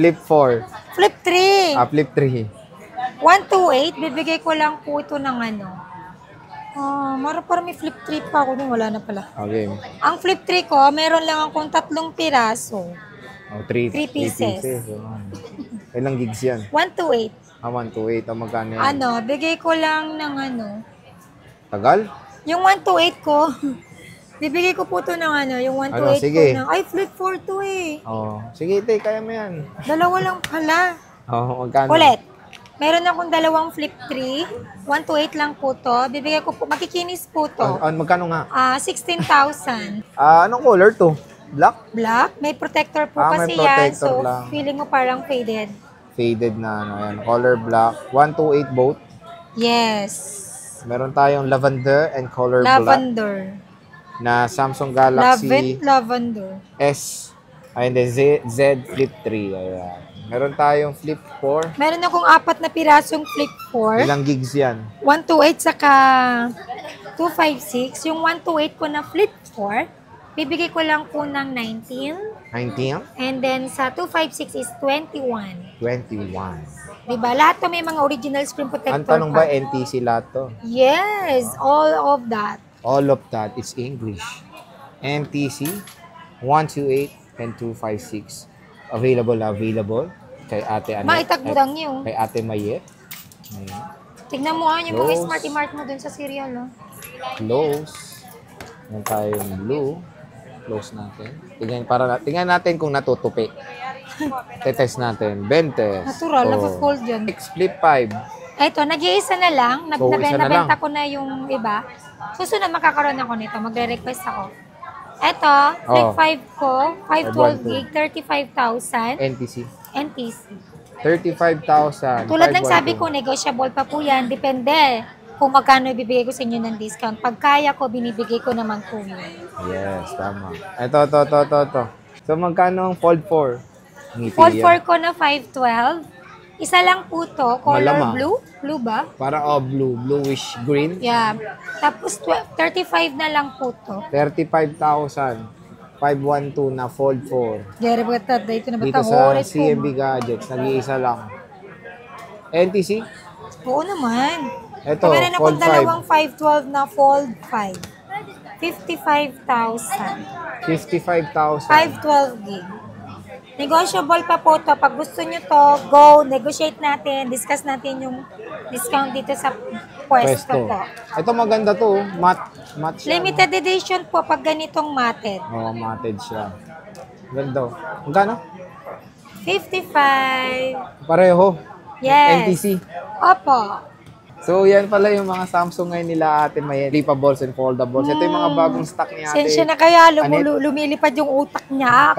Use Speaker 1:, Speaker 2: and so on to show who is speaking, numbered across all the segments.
Speaker 1: Flip 4.
Speaker 2: Flip 3.
Speaker 1: Flip 3.
Speaker 2: 128. Bibigay ko lang po ito ng ano. Parang may flip 3 pa ako. Wala na pala.
Speaker 1: Okay.
Speaker 2: Ang flip 3 ko, meron lang akong 3 piraso.
Speaker 1: 3
Speaker 2: pieces.
Speaker 1: Ilang gigs yan?
Speaker 2: 128.
Speaker 1: 128. Ang magkano yan?
Speaker 2: Bigay ko lang ng
Speaker 1: Tagal?
Speaker 2: Yung 128 ko, bibigay ko po ito ng yung 128
Speaker 1: sige.
Speaker 2: ko ng, ay, flip 4 to eh.
Speaker 1: Sige, te, kaya mo yan.
Speaker 2: Dalawa lang pala.
Speaker 1: Magkano?
Speaker 2: Ulit. Meron akong dalawang flip 3. 128 lang po to. Bibigay ko po, makikinis po to.
Speaker 1: Magkano nga?
Speaker 2: 16,000.
Speaker 1: Anong color to? Black?
Speaker 2: Black. May protector po kasi
Speaker 1: may
Speaker 2: yan.
Speaker 1: protector
Speaker 2: So,
Speaker 1: lang.
Speaker 2: feeling mo parang faded.
Speaker 1: Faded na yan. Color black. 128 both.
Speaker 2: Yes.
Speaker 1: Meron tayong lavender and color
Speaker 2: Lavender.
Speaker 1: black na Samsung Galaxy
Speaker 2: Lavender.
Speaker 1: S. Ayun din, Z Flip 3. Ayan. Meron tayong Flip 4.
Speaker 2: Meron akong 4 na pirasong Flip 4.
Speaker 1: Ilang gigs yan?
Speaker 2: 128 saka 256. Yung 128 ko na Flip 4, bibigay ko lang po ng 19.
Speaker 1: 19?
Speaker 2: And then sa 256 is 21.
Speaker 1: 21.
Speaker 2: Diba? Lahat to may mga original screen protector.
Speaker 1: Ang tanong ba, NTC lahat to?
Speaker 2: Yes, all of that.
Speaker 1: All of that is English. NTC 128 and 256. Available kay Ate Anet.
Speaker 2: Maitagburang yun.
Speaker 1: Kay Ate Mayet. Ayan.
Speaker 2: Tignan mo yung mga
Speaker 1: Close.
Speaker 2: smart-mart mo dun sa cereal.
Speaker 1: Close. Meron tayong blue. Close natin. Tingnan natin kung natutupi. Tetest natin. 20.
Speaker 2: Natural, nag-fold yun.
Speaker 1: Next, Flip 5.
Speaker 2: Eto, nag-iisa na lang.
Speaker 1: So, isa na
Speaker 2: Nabenta
Speaker 1: lang.
Speaker 2: ko na yung iba. Susunod, makakaroon ako nito. Magre-request ako. Eto, Flip 5 ko. 512 gig, 35,000.
Speaker 1: NTC.
Speaker 2: NTC.
Speaker 1: 35,000.
Speaker 2: Tulad ng sabi ko, negotiable pa po yan. Depende kung magkano ibibigay ko sa inyo ng discount. Pag kaya ko, binibigay ko naman po yun.
Speaker 1: Yes, tama. Ito. So, magkano ang Fold 4?
Speaker 2: Fold 4 ko na 512. Isa lang po to, color
Speaker 1: Malamang.
Speaker 2: blue. Blue ba?
Speaker 1: Para blue. Bluish green.
Speaker 2: Yeah. Tapos 35 na lang po to.
Speaker 1: 35,000. 512 na Fold 4.
Speaker 2: Gary, dito na
Speaker 1: Dito sa CMB Gadgets. Nag-iisa lang. NTC?
Speaker 2: Oo naman.
Speaker 1: Ito,
Speaker 2: Meron
Speaker 1: Fold
Speaker 2: akong dalawang 512 na Fold 5. 55,000.
Speaker 1: 55,000.
Speaker 2: 512 gig. Negotiable pa po to. Pag gusto nyo to, go, negotiate natin, discuss natin yung discount dito sa pwesto po.
Speaker 1: Ito maganda to. Matte siya.
Speaker 2: Limited edition po pag ganitong matted.
Speaker 1: Matted siya. Ganda. Magkano?
Speaker 2: 55.
Speaker 1: Pareho.
Speaker 2: Yes.
Speaker 1: NTC.
Speaker 2: Opo.
Speaker 1: So, yan pala yung mga Samsung ngayon nila Ate Maya. Flipables and foldables. Ito yung mga bagong stock ni Ate.
Speaker 2: Sensya na kaya
Speaker 1: Anet.
Speaker 2: lumilipad yung utak niya.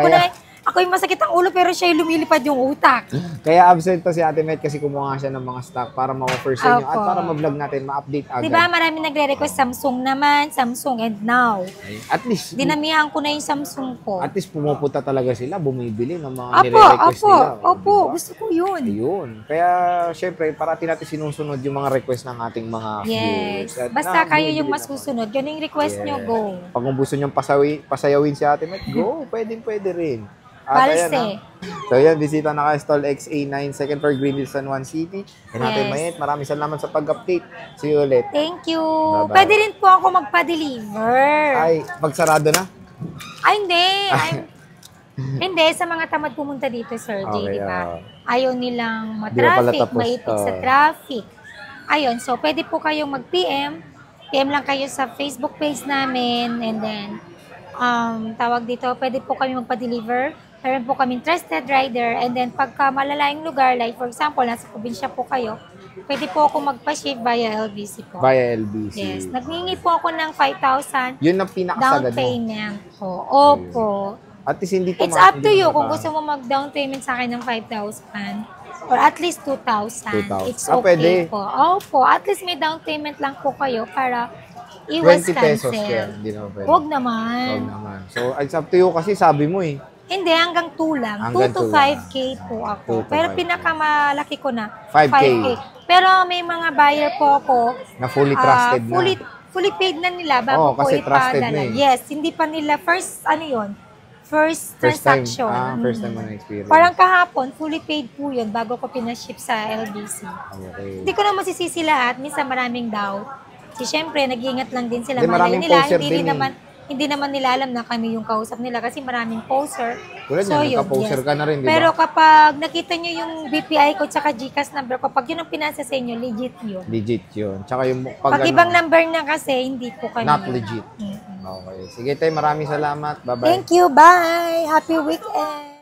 Speaker 2: Ako yung masakit ang ulo pero siya yung lumilipad yung utak.
Speaker 1: Kaya absent to si Ate Met kasi kumuha siya ng mga stock para ma-offer sa inyo at
Speaker 2: Opo.
Speaker 1: para ma-vlog natin, ma-update agad.
Speaker 2: Diba marami nagre-request Samsung naman, Samsung and now.
Speaker 1: At least,
Speaker 2: Dinamihan ko na yung Samsung ko.
Speaker 1: at least pumupunta talaga sila, bumibili ng mga nire-request nila.
Speaker 2: Opo, gusto ko yun.
Speaker 1: Ayun. Kaya, syempre, parati natin sinusunod yung mga request ng ating mga viewers.
Speaker 2: Yes.
Speaker 1: At
Speaker 2: Basta kayo
Speaker 1: bumibili
Speaker 2: yung
Speaker 1: na.
Speaker 2: masusunod. Yun yung request nyo, go.
Speaker 1: Pag kung gusto nyo pasayawin si Ate Met, go. Pwede rin. At
Speaker 2: Balse.
Speaker 1: ayan, so yan, bisita na kayo Stall XA9, second floor, Greenville, San Juan City. And Ate
Speaker 2: Yes.
Speaker 1: Mayet, maraming salamat sa pag-update. See you ulit.
Speaker 2: Thank you.
Speaker 1: Bye-bye.
Speaker 2: Pwede rin po ako magpa-deliver.
Speaker 1: Ay, pagsarado na?
Speaker 2: Ay, hindi. Hindi, sa mga tamad pumunta dito, Sir J,
Speaker 1: Okay,
Speaker 2: di ba?
Speaker 1: oo.
Speaker 2: Ayaw nilang
Speaker 1: Di ba pala
Speaker 2: matraffic,
Speaker 1: tapos?
Speaker 2: maitik sa
Speaker 1: Oo.
Speaker 2: traffic. Ayun, so pwede po kayong mag-PM. PM lang kayo sa Facebook page namin. And then, tawag dito, pwede po kami magpa-deliver. Meron po kaming trusted rider. And then, pagka malalayong lugar, like for example, nasa probinsya po kayo, pwede po ako magpa-ship via LBC po.
Speaker 1: Via LBC.
Speaker 2: Yes. Nagningi po ako ng 5,000
Speaker 1: Yun ang
Speaker 2: down
Speaker 1: pinakasagad mo.
Speaker 2: payment po. Opo.
Speaker 1: At least hindi
Speaker 2: It's up to you kung gusto mo mag-down payment sa akin ng 5,000 or at least 2,000.
Speaker 1: 2,000.
Speaker 2: It's
Speaker 1: Ah,
Speaker 2: okay
Speaker 1: pwede.
Speaker 2: po. Opo. At least may down payment lang po kayo para iwas
Speaker 1: 20 pesos
Speaker 2: cancel.
Speaker 1: kaya. Hindi naman pwede.
Speaker 2: Huwag naman.
Speaker 1: Huwag naman. So, it's up to you kasi sabi mo eh.
Speaker 2: Hindi, hanggang 2 lang.
Speaker 1: Hanggang
Speaker 2: 2 to
Speaker 1: 2 lang.
Speaker 2: 5K po ako.
Speaker 1: 2 to
Speaker 2: Pero
Speaker 1: 5K.
Speaker 2: pinakamalaki ko na,
Speaker 1: 5K.
Speaker 2: Pero may mga buyer po ako,
Speaker 1: Na fully trusted
Speaker 2: fully,
Speaker 1: na.
Speaker 2: fully paid na nila bago
Speaker 1: Oo,
Speaker 2: ko
Speaker 1: kasi trusted
Speaker 2: ipadala.
Speaker 1: na eh.
Speaker 2: Yes, hindi pa nila first, First
Speaker 1: First time.
Speaker 2: transaction.
Speaker 1: First time mo na-experience.
Speaker 2: Parang kahapon, fully paid po yun bago ko pinaship sa LBC.
Speaker 1: Okay.
Speaker 2: Hindi ko na masisisi lahat. Minsan maraming doubt. Kasi syempre, nag-iingat lang din sila.
Speaker 1: Hindi,
Speaker 2: Malay
Speaker 1: maraming
Speaker 2: nila,
Speaker 1: poser
Speaker 2: hindi
Speaker 1: din
Speaker 2: rin
Speaker 1: eh.
Speaker 2: naman, hindi naman nila alam na kami yung kausap nila kasi maraming poser.
Speaker 1: Tulad yan, nagka-poser ka na rin, di ba?
Speaker 2: Pero kapag nakita nyo yung BPI ko tsaka GCash number ko, pag yun ang pinasa sa inyo, legit yun.
Speaker 1: Legit yun. Tsaka yung
Speaker 2: Pag ibang number na kasi, hindi po kami.
Speaker 1: not legit.
Speaker 2: Mm-mm.
Speaker 1: Okay. Sige tayo, maraming salamat. Bye-bye.
Speaker 2: Thank you. Bye. Happy weekend.